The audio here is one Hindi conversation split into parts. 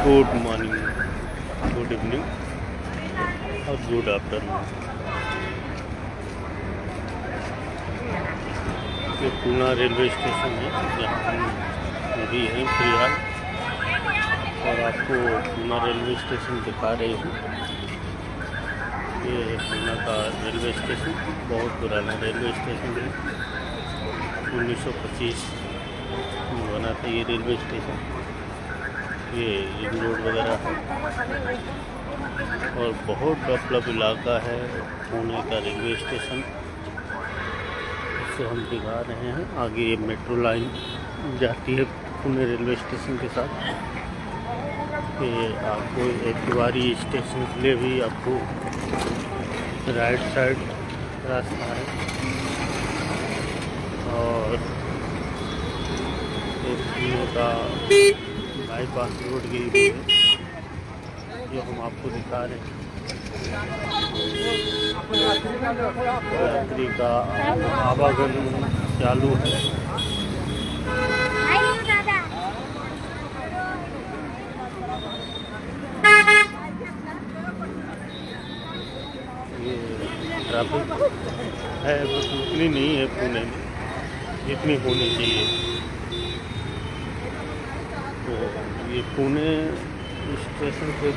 गुड मॉर्निंग, गुड इवनिंग और गुड आफ्टरनून। ये पूना रेलवे स्टेशन है जहाँ हम अभी हैं फिलहाल, और आपको पूना रेलवे स्टेशन दिखा रही हूँ। ये पूना का रेलवे स्टेशन बहुत पुराना रेलवे स्टेशन है, 1925 में बना था ये रेलवे स्टेशन। ये रिंग रोड वगैरह है और बहुत डेवलप इलाका है पुणे का रेलवे स्टेशन। इससे हम दिखा रहे हैं। आगे ये मेट्रो लाइन जाती है पुणे रेलवे स्टेशन के साथ। ये आपको तिवारी स्टेशन के लिए भी आपको राइट साइड रास्ता है, और पुणे का बाईपास रोड की भी है जो हम आपको दिखा रहे हैं। यात्री का आवागमन चालू है। ये ट्रैफिक है बस उतनी नहीं है पुणे में जितनी होनी चाहिए। तो ये पुणे स्टेशन से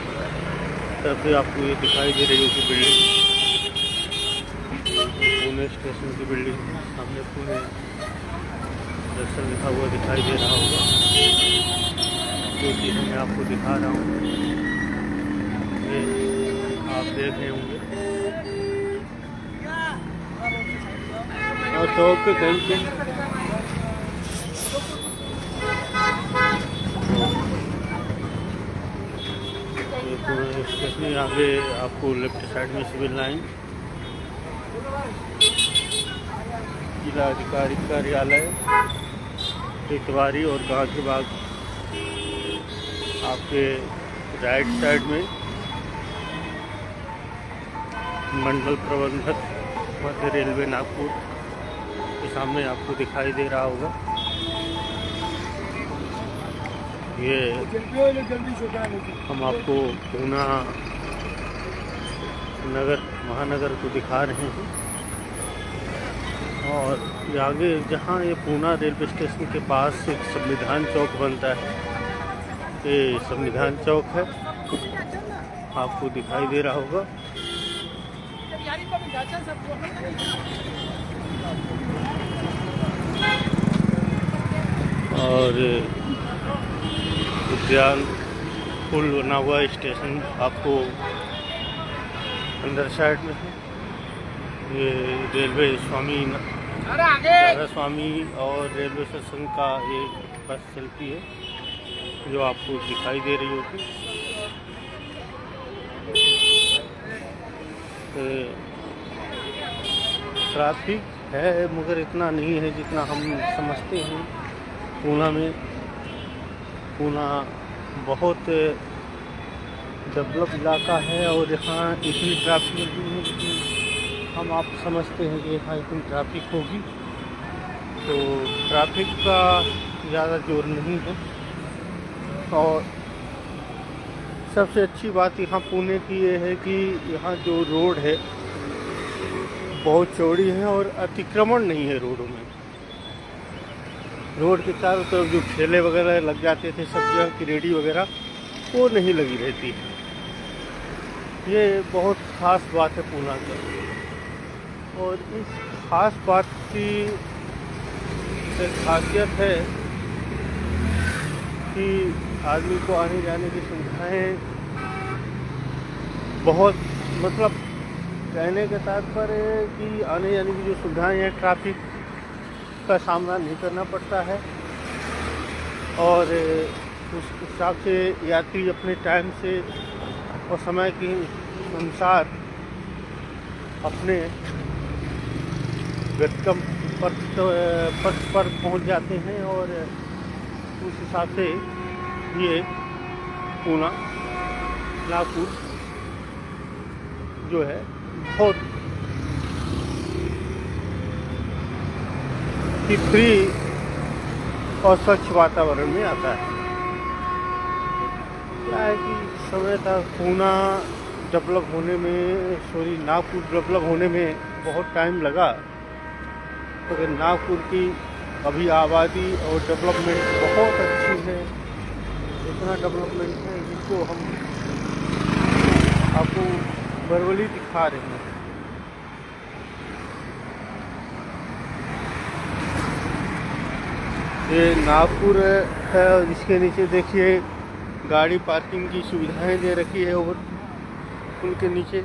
तरफ से आपको ये दिखाई दे रही होगी बिल्डिंग, पुणे स्टेशन की बिल्डिंग सामने पुणे जंक्शन लिखा हुआ दिखाई दे रहा होगा, जो कि मैं आपको दिखा रहा हूँ। ये आप देख रहे होंगे और चौक पे कहीं स्टेशन आगे आपको लेफ्ट साइड में सिविल लाइन, जिला अधिकारी कार्यालय तिवारी और गांधी बाग आपके राइट साइड में मंडल प्रबंधक मध्य रेलवे नागपुर के सामने आपको दिखाई दे रहा होगा। ये हम आपको पूना नगर महानगर को दिखा रहे हैं, और ये आगे जहाँ ये पूना रेलवे स्टेशन के पास एक संविधान चौक बनता है, ये संविधान चौक है, आपको दिखाई दे रहा होगा। और उद्यान पुल बना हुआ स्टेशन आपको अंदर साइड में है। ये रेलवे स्वामी और रेलवे स्टेशन का एक बस चलती है जो आपको दिखाई दे रही होगी। ट्रैफिक है मगर इतना नहीं है जितना हम समझते हैं। पूना बहुत डेवलप इलाका है और यहाँ इतनी ट्रैफिक नहीं है जितनी हम आप समझते हैं कि यहाँ इतनी ट्रैफिक होगी। तो ट्रैफिक का ज़्यादा जोर नहीं है, और सबसे अच्छी बात यहाँ पुणे की ये है कि यहाँ जो रोड है बहुत चौड़ी है और अतिक्रमण नहीं है रोडों में। रोड के चारों तरफ जो ठेले वगैरह लग जाते थे, सब्जियों की रेडी वगैरह, वो नहीं लगी रहती। ये बहुत ख़ास बात है पूना की, और इस ख़ास बात की खासियत है कि आदमी को आने जाने की सुविधाएं बहुत, मतलब कहने के तात्पर्य है कि आने जाने की जो सुविधाएं हैं, ट्रैफिक का सामना नहीं करना पड़ता है, और उस हिसाब से यात्री अपने टाइम से और समय के अनुसार अपने गंतव्य पथ पर पहुंच जाते हैं। और उस हिसाब से ये पूना नागपुर जो है बहुत फ्री और स्वच्छ वातावरण में आता है। क्या समय तक पूना डेवलप होने में, नागपुर डेवलप होने में बहुत टाइम लगा, मगर नागपुर की अभी आबादी और डेवलपमेंट बहुत अच्छी है। इतना डेवलपमेंट है जिसको हम आपको वर्बली दिखा रहे हैं। ये नागपुर है और इसके नीचे देखिए गाड़ी पार्किंग की सुविधाएं दे रखी है। ओवर पुल के नीचे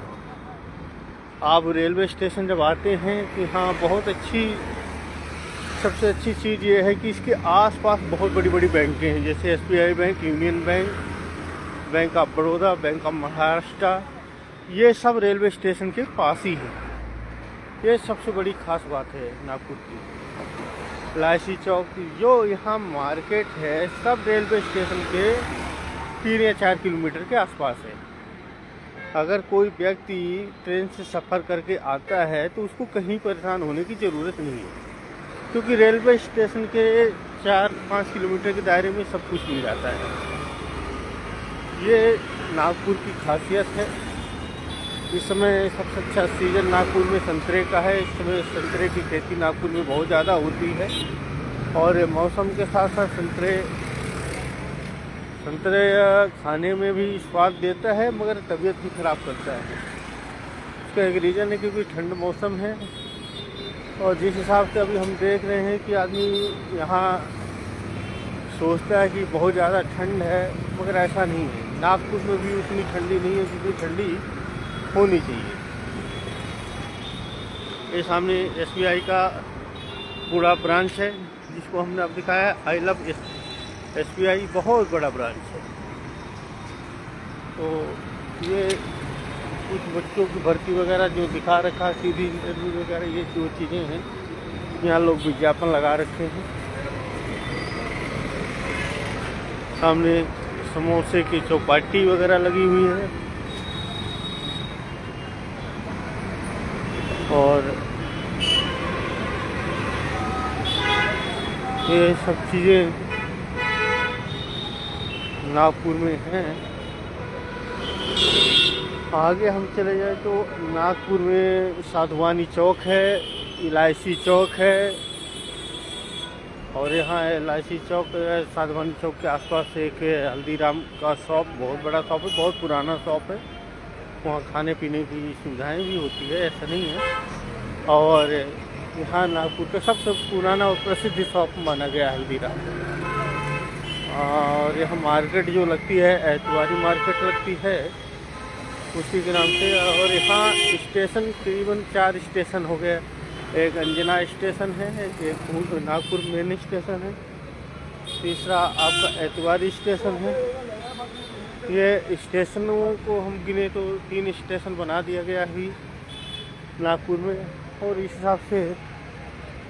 आप रेलवे स्टेशन जब आते हैं कि हाँ, बहुत अच्छी, सबसे अच्छी चीज़ ये है कि इसके आसपास बहुत बड़ी बड़ी बैंकें हैं, जैसे SBI bank, union bank, bank of Baroda, bank of Maharashtra, ये सब रेलवे स्टेशन के पास ही है। ये सबसे बड़ी खास बात है नागपुर की। लाइसी चौक जो यहाँ मार्केट है सब रेलवे स्टेशन के 3 या 4 किलोमीटर के आसपास है। अगर कोई व्यक्ति ट्रेन से सफ़र करके आता है तो उसको कहीं परेशान होने की ज़रूरत नहीं है, क्योंकि रेलवे स्टेशन के 4-5 किलोमीटर के दायरे में सब कुछ मिल जाता है। ये नागपुर की खासियत है। इस समय सबसे अच्छा सीज़न नागपुर में संतरे का है। इस समय संतरे की खेती नागपुर में बहुत ज़्यादा होती है और मौसम के साथ साथ संतरे खाने में भी स्वाद देता है, मगर तबीयत भी ख़राब करता है। इसका एक रीज़न है क्योंकि ठंड मौसम है, और जिस हिसाब से अभी हम देख रहे हैं कि आदमी यहाँ सोचता है कि बहुत ज़्यादा ठंड है, मगर ऐसा नहीं है। नागपुर में भी उतनी ठंडी नहीं है जितनी ठंडी होनी चाहिए। ये सामने SBI का पूरा ब्रांच है जिसको हमने अब दिखाया। आई लव SBI, बहुत बड़ा ब्रांच है। तो ये कुछ बच्चों की भर्ती वगैरह जो दिखा रखा, सीधी इंटरव्यू वगैरह, ये जो चीज़ें हैं यहाँ लोग विज्ञापन लगा रखे हैं। सामने समोसे की चौपाटी वगैरह लगी हुई है और ये सब चीज़ें नागपुर में हैं। आगे हम चले जाए तो नागपुर में साधवानी चौक है, इलायची चौक है, और यहाँ इलायची चौक, साधवानी चौक के आसपास एक हल्दीराम का शॉप, बहुत बड़ा शॉप है, बहुत पुराना शॉप है। वहाँ खाने पीने की सुविधाएं भी होती है, ऐसा नहीं है। और यहाँ नागपुर का सबसे पुराना और प्रसिद्ध शॉप माना गया हल्दीराम। और यहाँ मार्केट जो लगती है, एतवारी मार्केट लगती है उसी के नाम से। और यहाँ स्टेशन करीबन 4 स्टेशन हो गए। एक अंजना स्टेशन है, एक नागपुर मेन स्टेशन है, तीसरा आपका एतवारी स्टेशन है। ये स्टेशनों को हम गिने तो 3 स्टेशन बना दिया गया अभी नागपुर में, और इस हिसाब से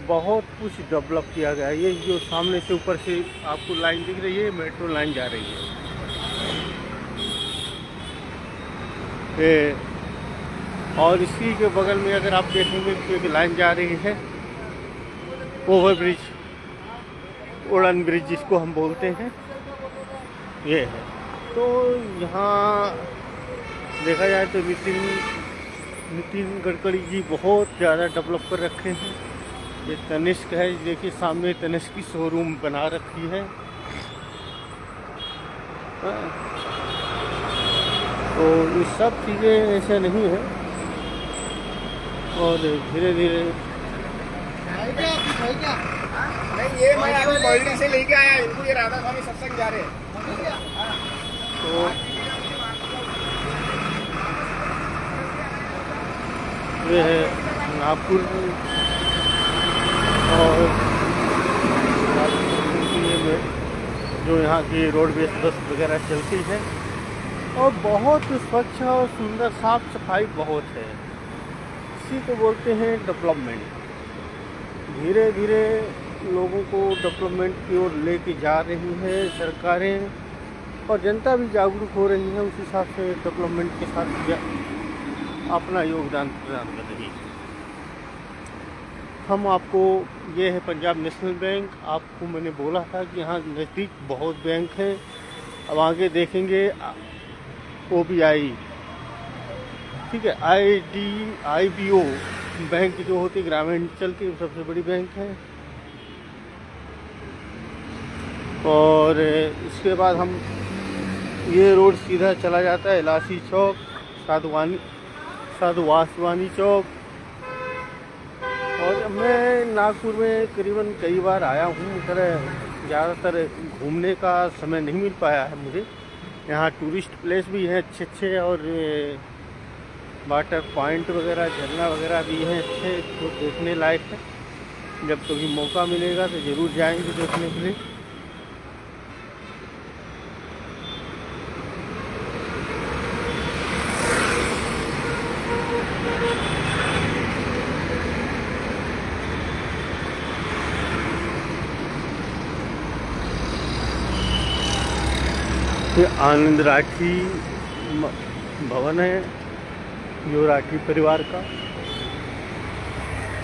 बहुत कुछ डेवलप किया गया है। ये जो सामने से ऊपर से आपको लाइन दिख रही है, मेट्रो लाइन जा रही है। और इसी के बगल में अगर आप देखेंगे तो एक लाइन जा रही है, ओवर ब्रिज, उड़न ब्रिज जिसको हम बोलते हैं, ये है। तो यहाँ देखा जाए तो नितिन गडकरी जी बहुत ज़्यादा डेवलप कर रखे हैं। ये तनिष्क है, देखिए सामने तनिष्क की शोरूम बना रखी है। तो ये सब चीज़ें ऐसे नहीं है, और धीरे धीरे नहीं, ये मैं अभी बॉल्डी से लेके आया, इनको ये राधा स्वामी सत्संग जा रहे हैं। तो ये है नागपुर, और जो यहाँ की रोडवेज बस वगैरह चलती है, और बहुत स्वच्छ और सुंदर, साफ सफाई बहुत है। इसी को बोलते हैं डेवलपमेंट। धीरे धीरे लोगों को डेवलपमेंट की ओर लेके जा रही है सरकारें, और जनता भी जागरूक हो रही है, उस हिसाब से डेवलपमेंट के साथ अपना योगदान प्रदान कर रही है। हम आपको, ये है पंजाब नेशनल बैंक। आपको मैंने बोला था कि यहाँ नज़दीक बहुत बैंक हैं। अब आगे देखेंगे OBI, ठीक है। IBO बैंक जो होती है ग्रामीणांचल की सबसे बड़ी बैंक है। और इसके बाद हम ये रोड सीधा चला जाता है इलासी चौक, साधु वासवानी चौक। और मैं नागपुर में करीबन कई बार आया हूँ, मगर ज़्यादातर घूमने का समय नहीं मिल पाया है मुझे। यहाँ टूरिस्ट प्लेस भी हैं अच्छे अच्छे, और वाटर पॉइंट वगैरह, झरना वगैरह भी हैं अच्छे, तो देखने लायक है। जब कभी मौका मिलेगा तो ज़रूर जाएंगे देखने के लिए। ये आनंद राठी भवन है, जो राठी परिवार का।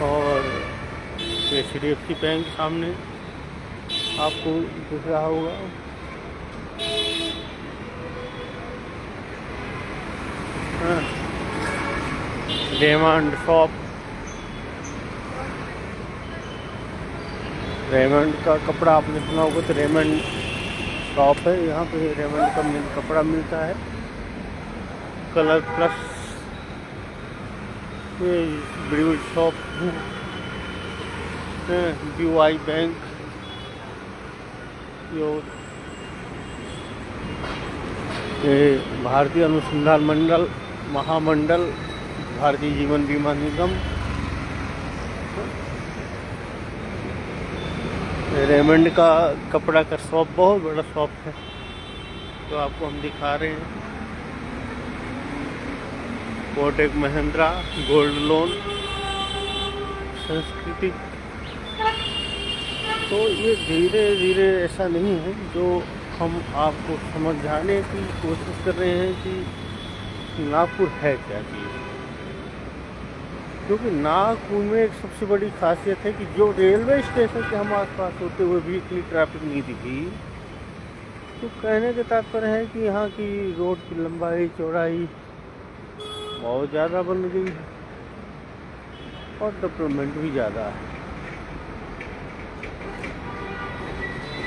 और HDFC बैंक सामने आपको दिख रहा होगा। रेमंड शॉप, रेमंड का कपड़ा आपने सुना होगा, तो रेमंड शॉप है। यहाँ पे रेमंड का कपड़ा मिलता है। कलर प्लस ये बड़ी शॉप है। BOI बैंक, जो ये भारतीय अनुसंधान मंडल, महामंडल, भारतीय जीवन बीमा निगम। रेमंड का कपड़ा का शॉप बहुत बड़ा शॉप है, तो आपको हम दिखा रहे हैं। कोटक महिंद्रा गोल्ड लोन, सांस्कृतिक। तो ये धीरे धीरे ऐसा नहीं है, जो हम आपको समझाने की कोशिश कर रहे हैं कि नागपुर है क्या चीज़। क्योंकि नागपुर में एक सबसे बड़ी खासियत है कि जो रेलवे स्टेशन के हम आसपास होते हुए भी इतनी ट्रैफिक नहीं दिखी। तो कहने का तात्पर्य है कि यहाँ की रोड की लंबाई चौड़ाई बहुत ज़्यादा बन गई है, और डेवलपमेंट भी ज़्यादा है।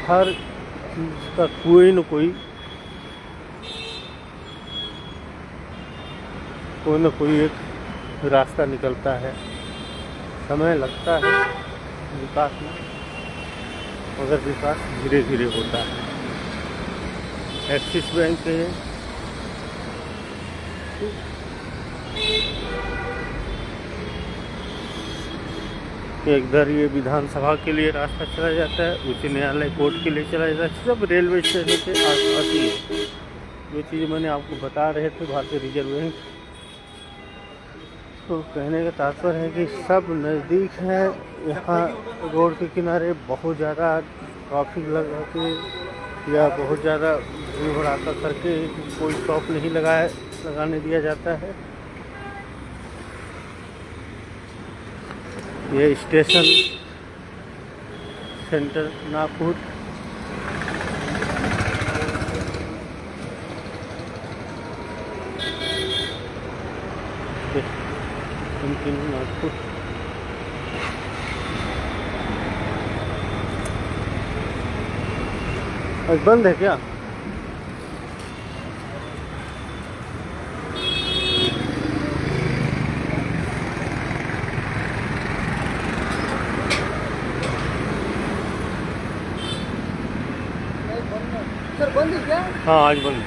हर चीज़ का कोई न कोई एक रास्ता निकलता है। समय लगता है विकास में, मगर विकास धीरे धीरे होता है। एक्सिस बैंक है, इधर ये विधानसभा के लिए रास्ता चला जाता है, उच्च न्यायालय कोर्ट के लिए चला जाता है। सब रेलवे स्टेशन के आसपास ही है। जो चीज़ मैंने आपको बता रहे थे भारतीय रिजर्व बैंक, तो कहने का तात्पर्य है कि सब नज़दीक है। यहाँ रोड के किनारे बहुत ज़्यादा ट्रैफिक लगा के या बहुत ज़्यादा भीड़ भड़ाका करके कोई शॉप नहीं लगाने दिया जाता है। ये स्टेशन सेंटर नागपुर। नागपुर आज बंद है क्या? सर बंद है क्या? हाँ आज बंद है।